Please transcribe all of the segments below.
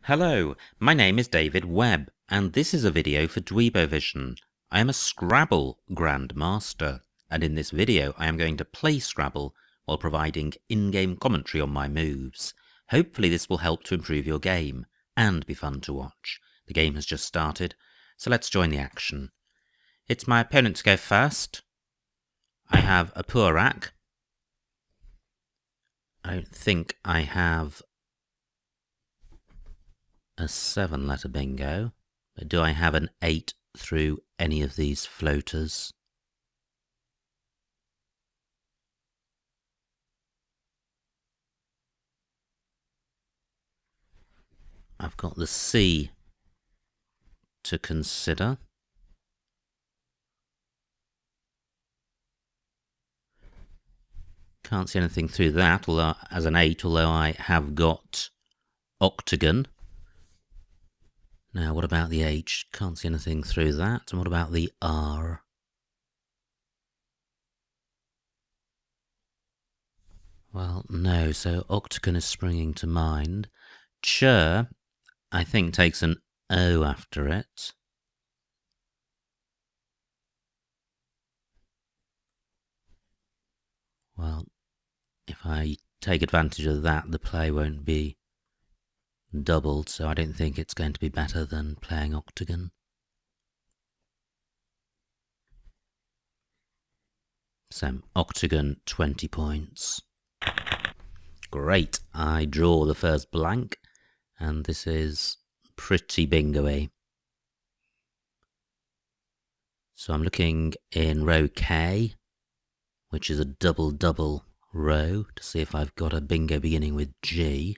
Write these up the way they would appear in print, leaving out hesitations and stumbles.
Hello, my name is David Webb, and this is a video for Dweebovision. I am a Scrabble grandmaster, and in this video I am going to play Scrabble while providing in-game commentary on my moves. Hopefully this will help to improve your game, and be fun to watch. The game has just started, so let's join the action. It's my opponent to go first. I have a poor rack. I don't think I have a 7-letter bingo, but do I have an 8 through any of these floaters? I've got the C to consider. Can't see anything through that, although as an 8, although I have got octagon. Now, what about the H? Can't see anything through that. And what about the R? Well, no, so octagon is springing to mind. Ch, I think, takes an O after it. Well, if I take advantage of that, the play won't be doubled, so I don't think it's going to be better than playing octagon. So, octagon, 20 points. Great, I draw the first blank, and this is pretty bingo-y. So I'm looking in row K, which is a double-double row, to see if I've got a bingo beginning with G.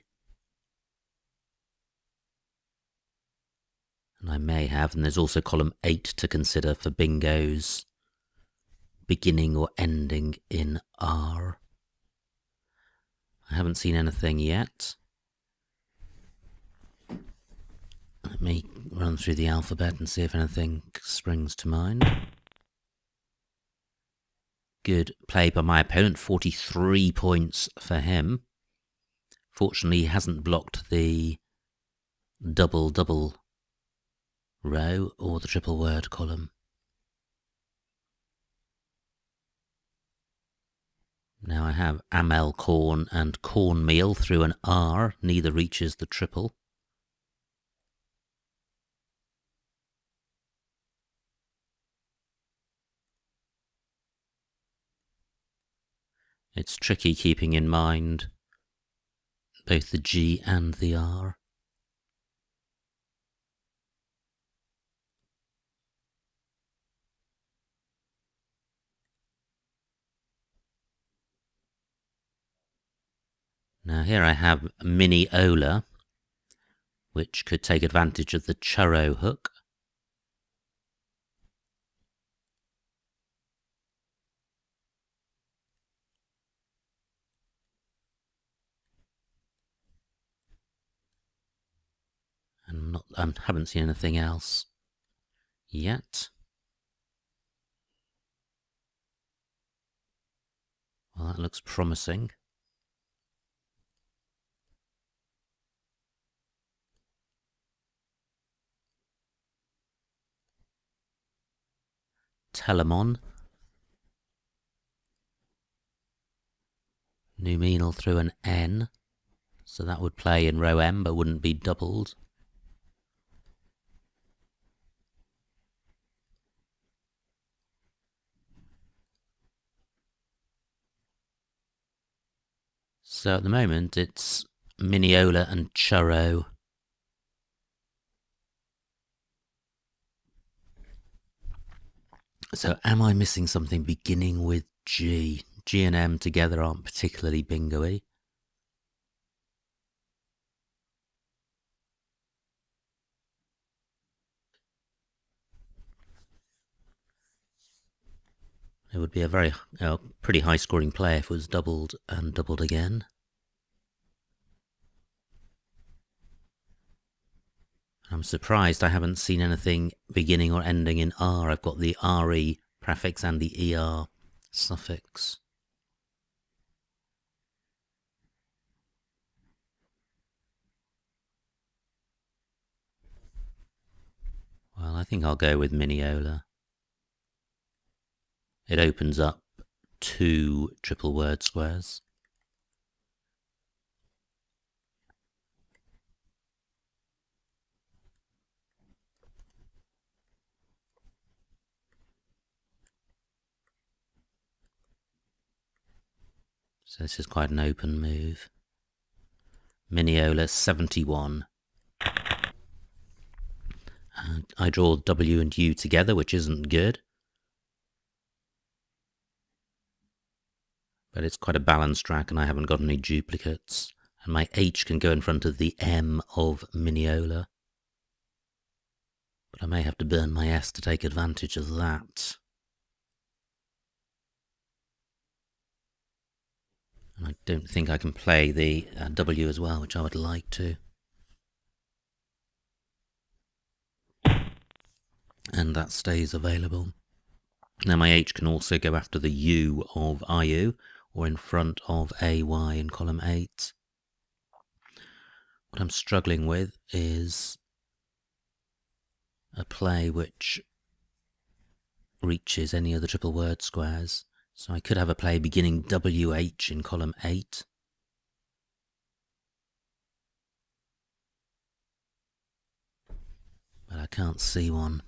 And I may have, and there's also column 8 to consider for bingos beginning or ending in R. I haven't seen anything yet. Let me run through the alphabet and see if anything springs to mind. Good play by my opponent, 43 points for him. Fortunately, he hasn't blocked the double-double row or the triple word column. Now I have Amel corn and cornmeal through an R, neither reaches the triple. It's tricky keeping in mind both the G and the R. Now here I have Mini Ola, which could take advantage of the churro hook. And I haven't seen anything else yet. Well, that looks promising. Telemon. Numenal through an N, so that would play in row M but wouldn't be doubled. So at the moment it's Miniola and Churro. So am I missing something beginning with G? G and M together aren't particularly bingo-y. It would be a very pretty high-scoring play if it was doubled and doubled again. I'm surprised I haven't seen anything beginning or ending in R. I've got the RE prefix and the ER suffix. I think I'll go with Mineola. It opens up 2 triple word squares. So this is quite an open move. Mineola 71. And I draw W and U together, which isn't good. But it's quite a balanced track and I haven't got any duplicates. And my H can go in front of the M of Mineola. But I may have to burn my S to take advantage of that. And I don't think I can play the W as well, which I would like to. And that stays available. Now my H can also go after the U of IU, or in front of AY in column 8. What I'm struggling with is a play which reaches any of the triple word squares. So I could have a play beginning WH in column 8. But I can't see one.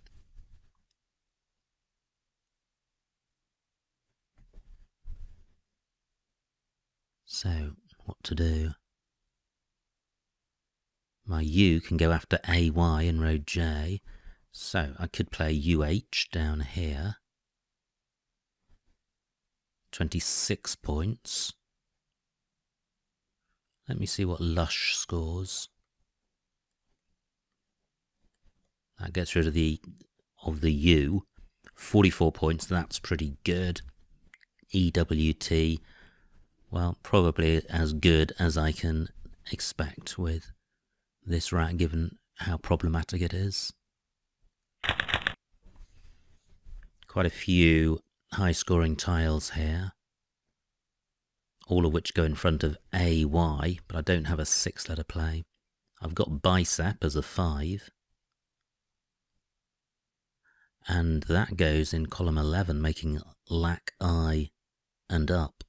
So, what to do? My U can go after AY in row J, so I could play UH down here. 26 points. Let me see what Lush scores. That gets rid of the U. 44 points, that's pretty good. EWT, well, probably as good as I can expect with this rat, given how problematic it is. Quite a few high-scoring tiles here, all of which go in front of AY, but I don't have a 6-letter play. I've got bicep as a 5, and that goes in column 11, making lack I and up.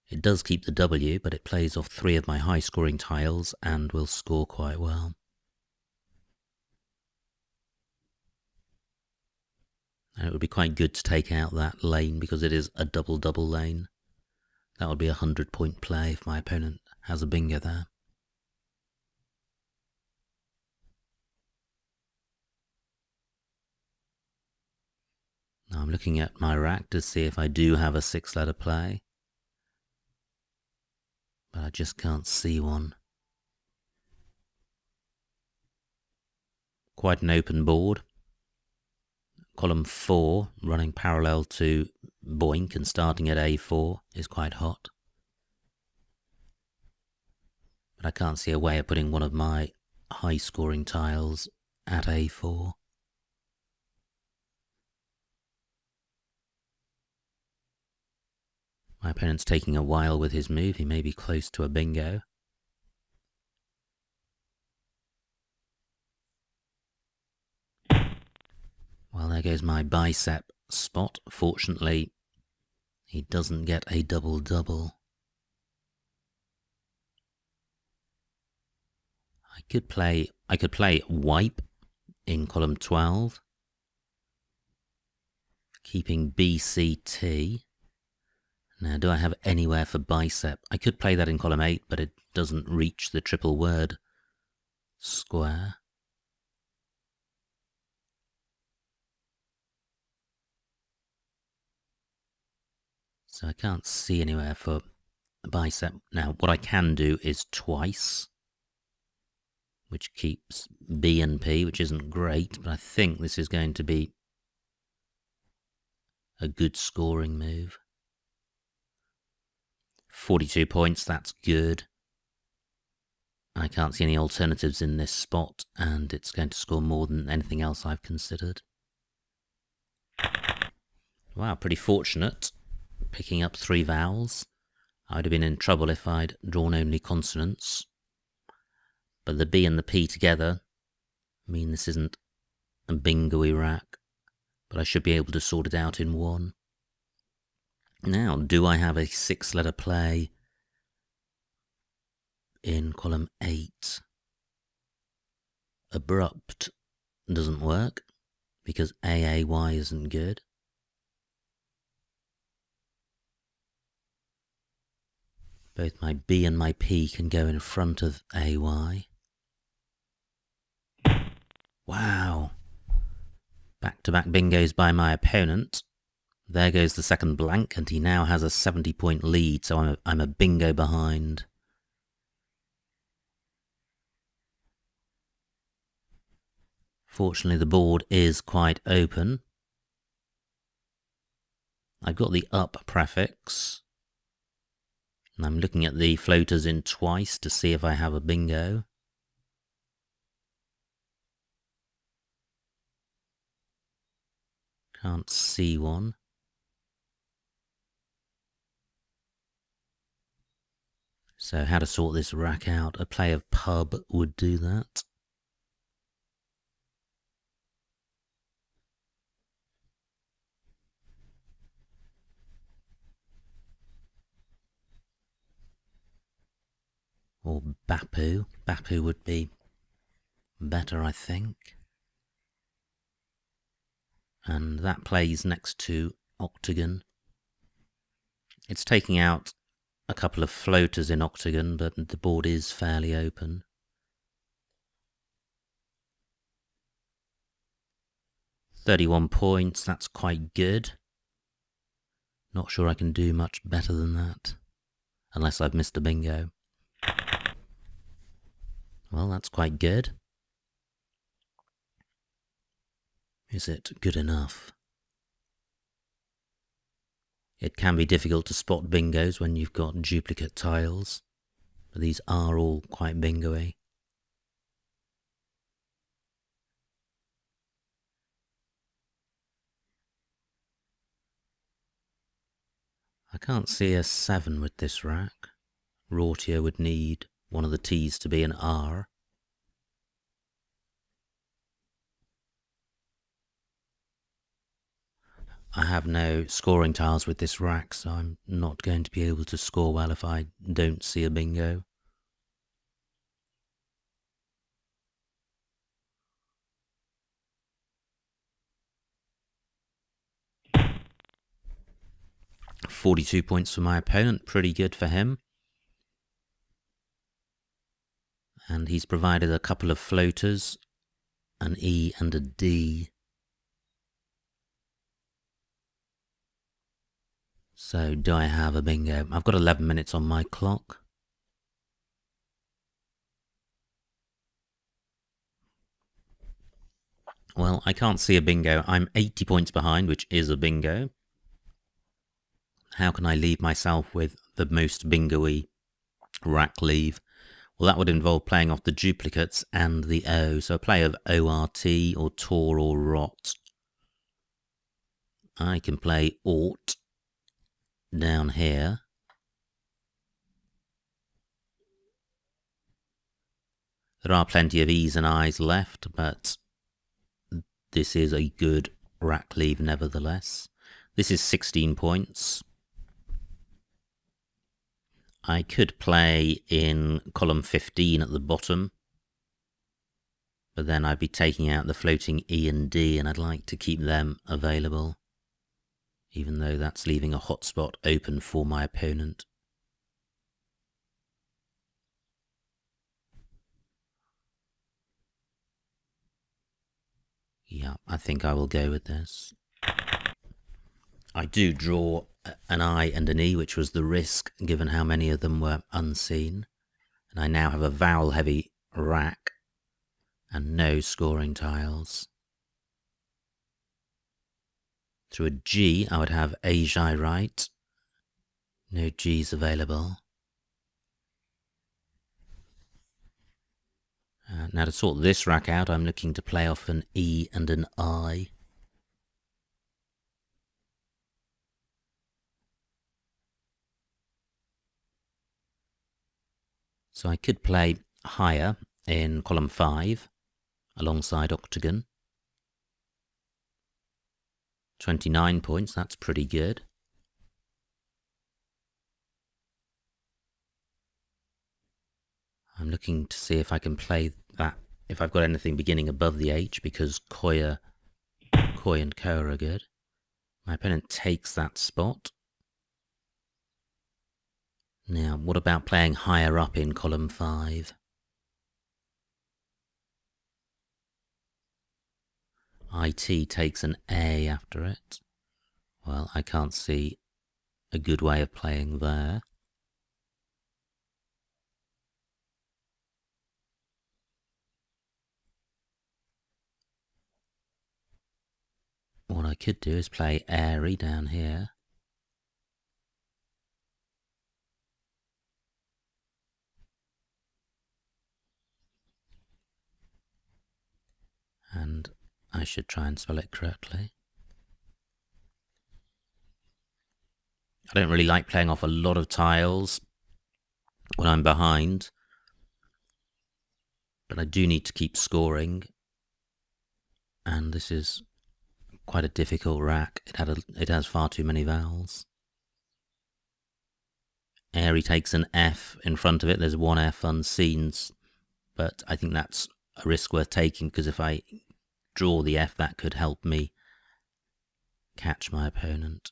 It does keep the W, but it plays off 3 of my high-scoring tiles and will score quite well. And it would be quite good to take out that lane because it is a double-double lane. That would be a 100-point play if my opponent has a bingo there. Now I'm looking at my rack to see if I do have a 6-letter play. But I just can't see one. Quite an open board. Column 4 running parallel to Boink and starting at A4 is quite hot. But I can't see a way of putting one of my high scoring tiles at A4. My opponent's taking a while with his move. He may be close to a bingo. Well, there goes my bicep spot. Fortunately, he doesn't get a double-double. I could play wipe in column 12, keeping BCT. Now, do I have anywhere for bicep? I could play that in column 8, but it doesn't reach the triple word square. So I can't see anywhere for bicep. Now, what I can do is twice, which keeps B and P, which isn't great, but I think this is going to be a good scoring move. 42 points, that's good. I can't see any alternatives in this spot, and it's going to score more than anything else I've considered. Wow, pretty fortunate. Picking up 3 vowels. I would have been in trouble if I'd drawn only consonants. But the B and the P together mean this isn't a bingo-y rack, but I should be able to sort it out in one. Now, do I have a 6-letter play in column 8? Abrupt doesn't work because AAY isn't good. Both my B and my P can go in front of AY. Wow! Back-to-back bingos by my opponent. There goes the second blank, and he now has a 70-point lead, so I'm a bingo behind. Fortunately, the board is quite open. I've got the up prefix, and I'm looking at the floaters in twice to see if I have a bingo. Can't see one. So how to sort this rack out? A play of pub would do that. Or Bapu. Bapu would be better, I think. And that plays next to Octagon. It's taking out a couple of floaters in Octagon, but the board is fairly open. £31 points, that's quite good. Not sure I can do much better than that, unless I've missed a bingo. Well, that's quite good. Is it good enough? It can be difficult to spot bingos when you've got duplicate tiles, but these are all quite bingo-y. I can't see a 7 with this rack. Rortia would need one of the T's to be an R. I have no scoring tiles with this rack, so I'm not going to be able to score well if I don't see a bingo. £42 points for my opponent, pretty good for him. And he's provided a couple of floaters, an E and a D. So, do I have a bingo? I've got 11 minutes on my clock. Well, I can't see a bingo. I'm 80 points behind, which is a bingo. How can I leave myself with the most bingo-y rack leave? Well, that would involve playing off the duplicates and the O. So a play of ORT or Tor or Rot. I can play Ort down here. There are plenty of E's and I's left, but this is a good rack leave nevertheless. This is 16 points. I could play in column 15 at the bottom, but then I'd be taking out the floating E and D, and I'd like to keep them available, even though that's leaving a hotspot open for my opponent. Yeah, I think I will go with this. I do draw an I and an E, which was the risk given how many of them were unseen. And I now have a vowel-heavy rack and no scoring tiles. Through a G, I would have Ajai right. No G's available. Now to sort this rack out, I'm looking to play off an E and an I. So I could play higher in column 5 alongside Octagon. 29 points, that's pretty good. I'm looking to see if I can play that, if I've got anything beginning above the H, because Koi and Ko are good. My opponent takes that spot. Now, what about playing higher up in column 5? IT takes an A after it. Well, I can't see a good way of playing there. What I could do is play airy down here. And I should try and spell it correctly. I don't really like playing off a lot of tiles when I'm behind, but I do need to keep scoring. And this is quite a difficult rack. It has far too many vowels. Airy takes an F in front of it. There's one F unseen, but I think that's a risk worth taking, because if I draw the F, that could help me catch my opponent.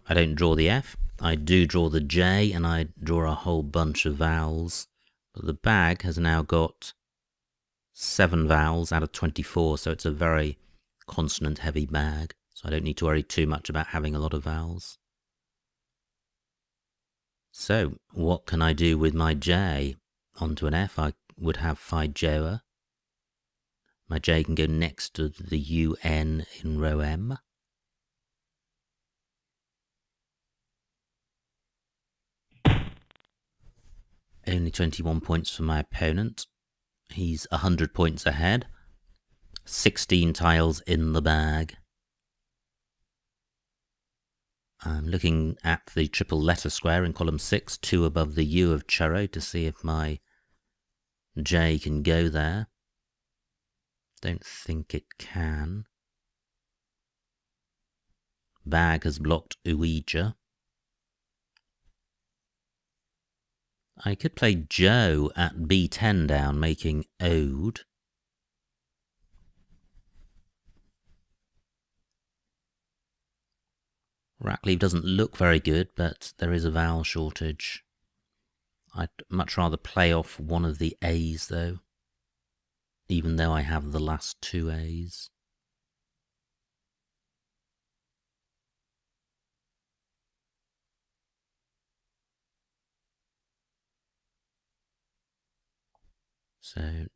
I don't draw the F. I do draw the J, and I draw a whole bunch of vowels. But the bag has now got 7 vowels out of 24, so it's a very consonant-heavy bag. So I don't need to worry too much about having a lot of vowels. So, what can I do with my J? Onto an F, I would have Phi Joa. My J can go next to the UN in row M. Only 21 points for my opponent. He's 100 points ahead. 16 tiles in the bag. I'm looking at the triple letter square in column 6, 2 above the U of churro, to see if my J can go there. Don't think it can. Bag has blocked Ouija. I could play Joe at B10 down, making Ode. Rackleave doesn't look very good, but there is a vowel shortage. I'd much rather play off one of the A's, though, even though I have the last 2 A's. So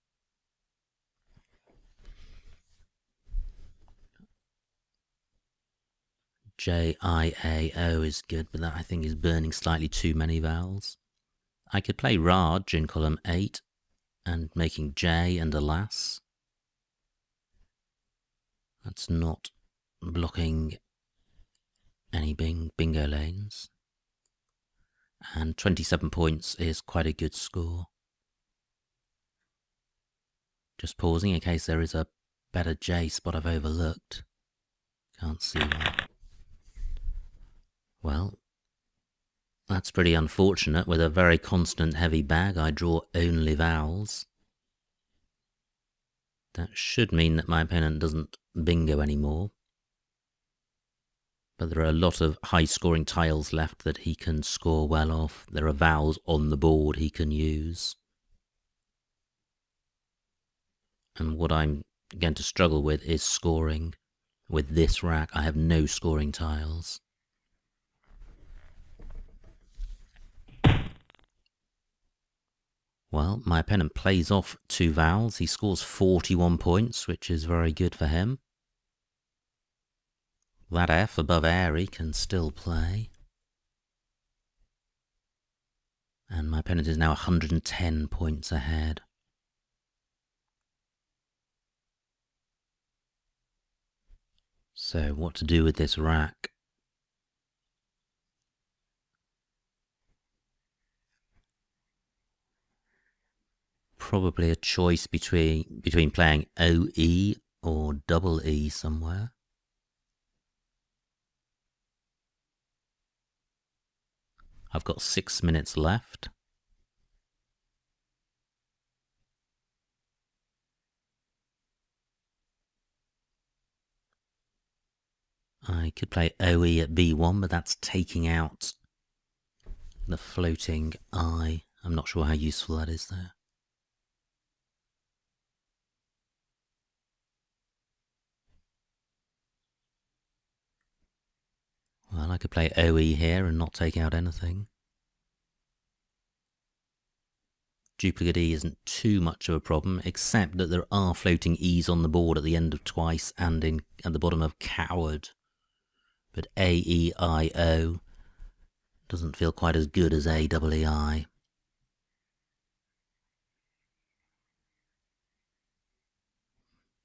J-I-A-O is good, but that I think is burning slightly too many vowels. I could play Raj in column 8 and making J and alas. That's not blocking any bingo lanes. And 27 points is quite a good score. Just pausing in case there is a better J spot I've overlooked. Can't see one. Well, that's pretty unfortunate. With a very consonant heavy bag, I draw only vowels. That should mean that my opponent doesn't bingo anymore. But there are a lot of high-scoring tiles left that he can score well off. There are vowels on the board he can use. And what I'm going to struggle with is scoring. With this rack, I have no scoring tiles. Well, my opponent plays off 2 vowels. He scores 41 points, which is very good for him. That F above airy can still play. And my opponent is now 110 points ahead. So what to do with this rack? probably a choice between playing OE or double E somewhere. I've got 6 minutes left. I could play OE at B1, but that's taking out the floating I. I'm not sure how useful that is there. Well, I could play OE here and not take out anything. Duplicate E isn't too much of a problem, except that there are floating E's on the board at the end of twice and at the bottom of coward. But A-E-I-O doesn't feel quite as good as A-double-E-I.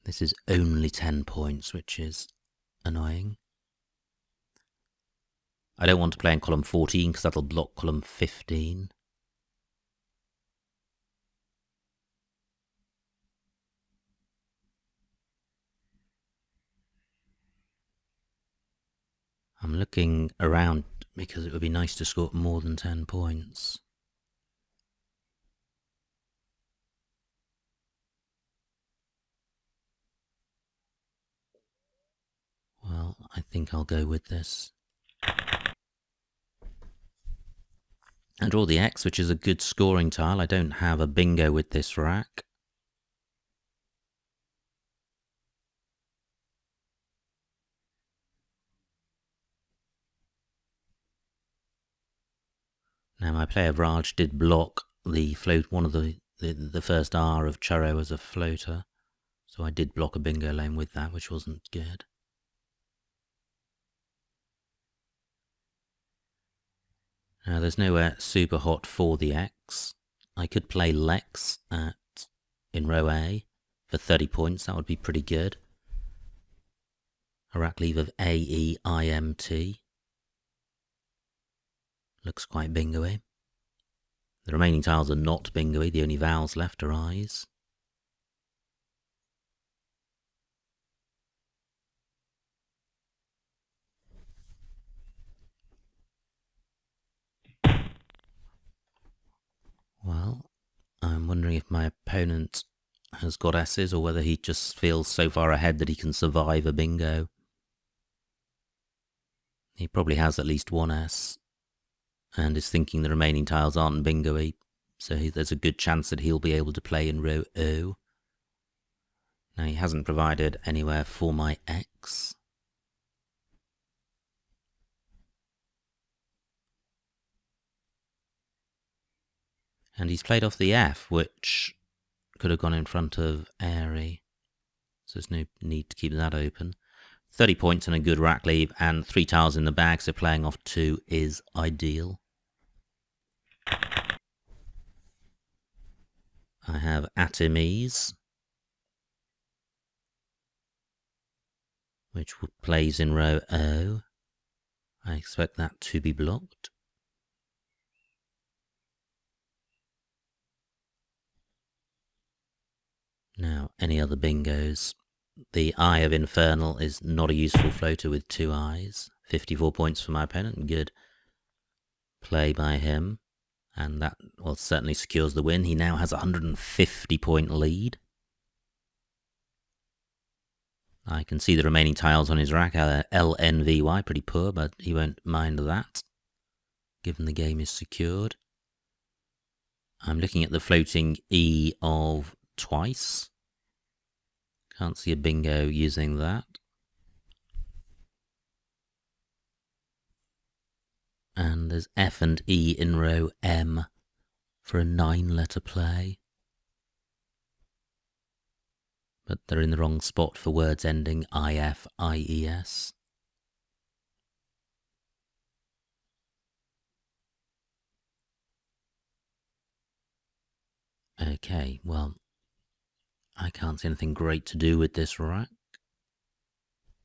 This is only 10 points, which is annoying. I don't want to play in column 14 because that'll block column 15. I'm looking around because it would be nice to score more than 10 points. Well, I think I'll go with this. And draw the X, which is a good scoring tile. I don't have a bingo with this rack. Now my player Raj did block the float, one of the first R of churro as a floater, so I did block a bingo lane with that, which wasn't good. Now there's nowhere super hot for the X. I could play Lex in row A for 30 points, that would be pretty good. A rack leave of A-E-I-M-T. Looks quite bingo-y. The remaining tiles are not bingo-y, the only vowels left are I's. Well, I'm wondering if my opponent has got S's or whether he just feels so far ahead that he can survive a bingo. He probably has at least one S and is thinking the remaining tiles aren't bingo-y, so there's a good chance that he'll be able to play in row O. Now he hasn't provided anywhere for my X. And he's played off the F, which could have gone in front of Airy. So there's no need to keep that open. 30 points and a good rack leave and 3 tiles in the bag, so playing off 2 is ideal. I have Atomies, which plays in row O. I expect that to be blocked. Now, any other bingos? The Eye of Infernal is not a useful floater with 2 eyes. 54 points for my opponent, good play by him. And that, well, certainly secures the win. He now has a 150-point lead. I can see the remaining tiles on his rack. LNVY, pretty poor, but he won't mind that, given the game is secured. I'm looking at the floating E of twice. Can't see a bingo using that. And there's F and E in row M for a 9-letter play. But they're in the wrong spot for words ending IF, IES. Okay, well, I can't see anything great to do with this rack.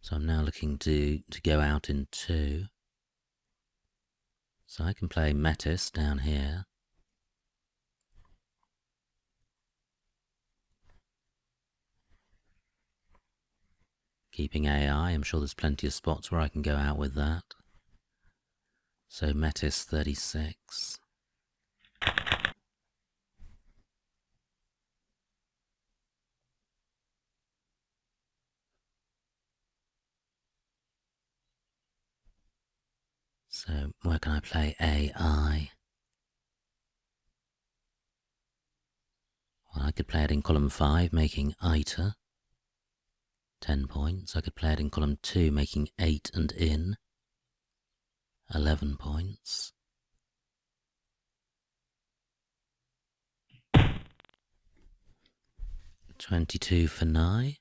So I'm now looking to go out in 2. So I can play Metis down here. Keeping AI, I'm sure there's plenty of spots where I can go out with that. So Metis 36. So where can I play AI? Well, I could play it in column 5, making Ita 10 points. I could play it in column 2, making 8 and in 11 points. $22 for Nye.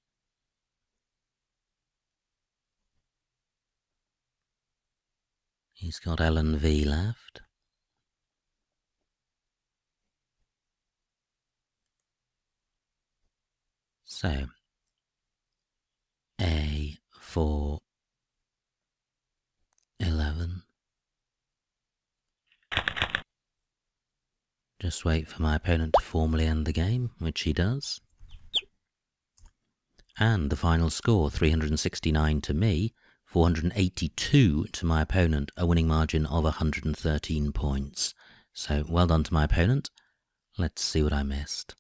He's got L and V left. So, A for 11. Just wait for my opponent to formally end the game, which he does. And the final score, 369 to me, 482 to my opponent, a winning margin of 113 points. So, well done to my opponent. Let's see what I missed.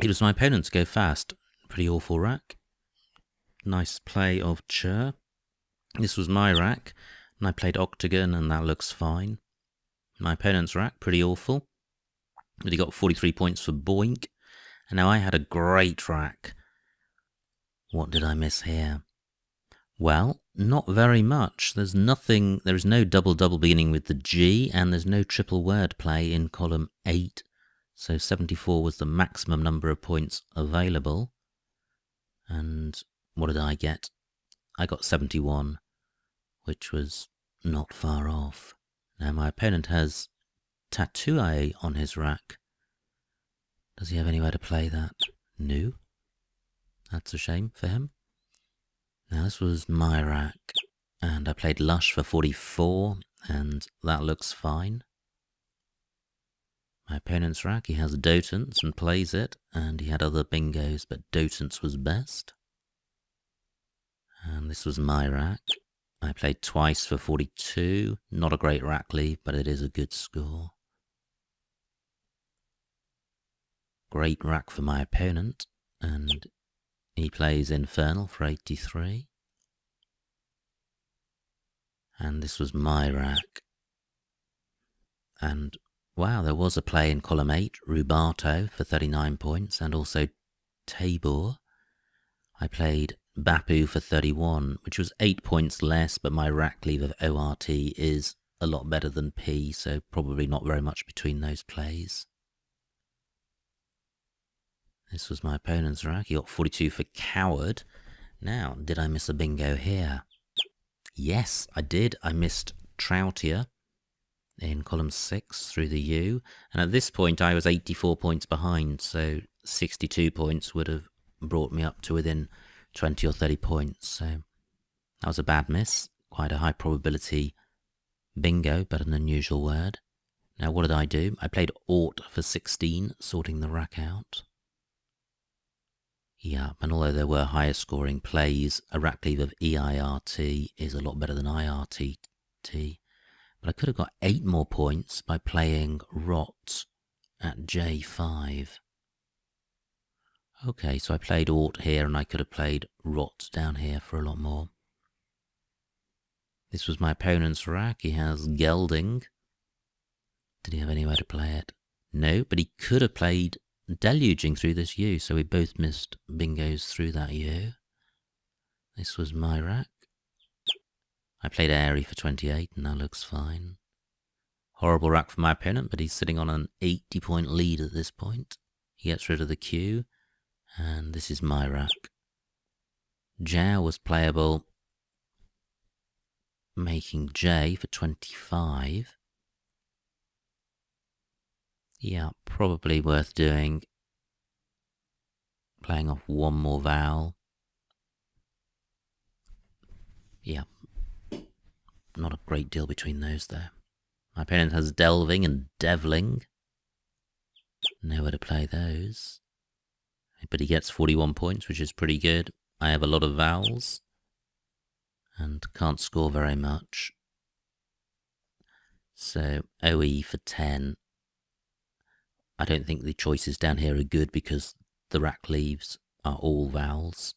It was my opponent to go fast. Pretty awful rack. Nice play of Chur. This was my rack, and I played Octagon, and that looks fine. My opponent's rack, pretty awful. But he got 43 points for Boink. And now I had a great rack. What did I miss here? Well, not very much. There is no double-double beginning with the G, and there's no triple word play in column 8. So 74 was the maximum number of points available. And what did I get? I got 71, which was not far off. Now my opponent has Tattoo on his rack. Does he have anywhere to play that? No. That's a shame for him. Now this was my rack, and I played Lush for 44, and that looks fine. My opponent's rack, he has Dotance and plays it, and he had other bingos, but Dotance was best. And this was my rack. I played twice for 42, not a great rack lead, but it is a good score. Great rack for my opponent, and he plays Infernal for 83. And this was my rack. And wow, there was a play in column 8, Rubato for 39 points, and also Tabor. I played Bapu for 31, which was 8 points less, but my rack leave of ORT is a lot better than P, so probably not very much between those plays. This was my opponent's rack. He got 42 for Coward. Now, did I miss a bingo here? Yes, I did. I missed Troutier in column 6 through the U. And at this point, I was 84 points behind, so 62 points would have brought me up to within 20 or 30 points. So that was a bad miss. Quite a high probability bingo, but an unusual word. Now, what did I do? I played Ort for 16, sorting the rack out. Yeah, and although there were higher scoring plays, a rack leave of EIRT is a lot better than IRTT. But I could have got 8 more points by playing Rot at J5. Okay, so I played Ort here, and I could have played Rot down here for a lot more. This was my opponent's rack. He has Gelding. Did he have anywhere to play it? No, but he could have played Deluging through this U, so we both missed bingos through that U. This was my rack. I played Airy for 28, and that looks fine. Horrible rack for my opponent, but he's sitting on an 80-point lead at this point. He gets rid of the Q, and this is my rack. Jao was playable, making J for 25. Yeah, probably worth doing. Playing off one more vowel. Yeah, not a great deal between those there. My opponent has Delving and Devling. Know where to play those. But he gets 41 points, which is pretty good. I have a lot of vowels and can't score very much. So OE for 10. I don't think the choices down here are good because the rack leaves are all vowels.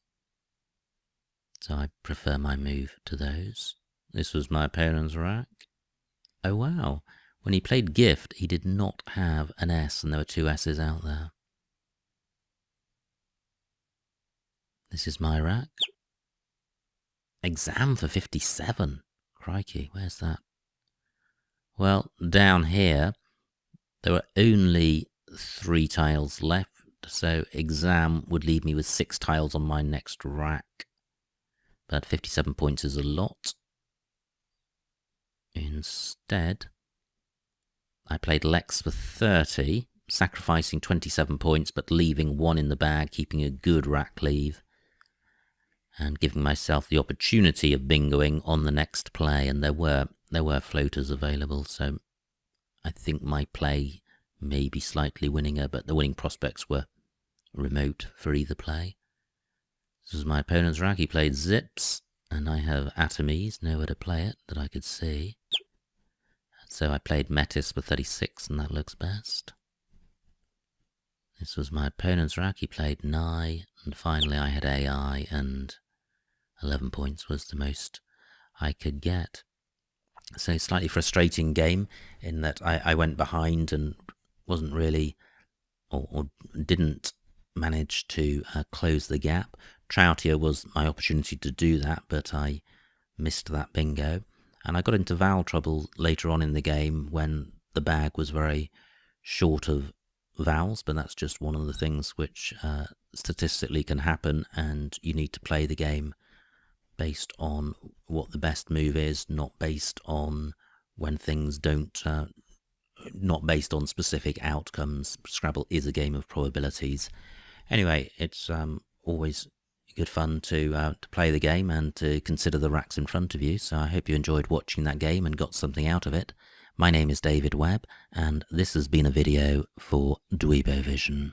So I prefer my move to those. This was my opponent's rack. Oh wow, when he played gift, he did not have an S, and there were 2 S's out there. This is my rack. Exam for 57. Crikey, where's that? Well, down here, there were only 3 tiles left, so exam would leave me with 6 tiles on my next rack. But 57 points is a lot. Instead, I played Lex for 30, sacrificing 27 points, but leaving 1 in the bag, keeping a good rack leave, and giving myself the opportunity of bingoing on the next play, and there were floaters available, so I think my play may be slightly winninger, but the winning prospects were remote for either play. This was my opponent's rack. He played Zips, and I have Atomies, nowhere to play it that I could see. So I played Metis for 36, and that looks best. This was my opponent's rack. He played Nye, and finally I had AI, and 11 points was the most I could get. So slightly frustrating game in that I went behind and wasn't really, or didn't manage to close the gap. Troutier was my opportunity to do that, but I missed that bingo. And I got into vowel trouble later on in the game when the bag was very short of vowels, but that's just one of the things which statistically can happen, and you need to play the game based on what the best move is, not based on when things don't, not based on specific outcomes. Scrabble is a game of probabilities. Anyway, it's always good fun to play the game and to consider the racks in front of you, so I hope you enjoyed watching that game and got something out of it. My name is David Webb, and this has been a video for Dweebovision.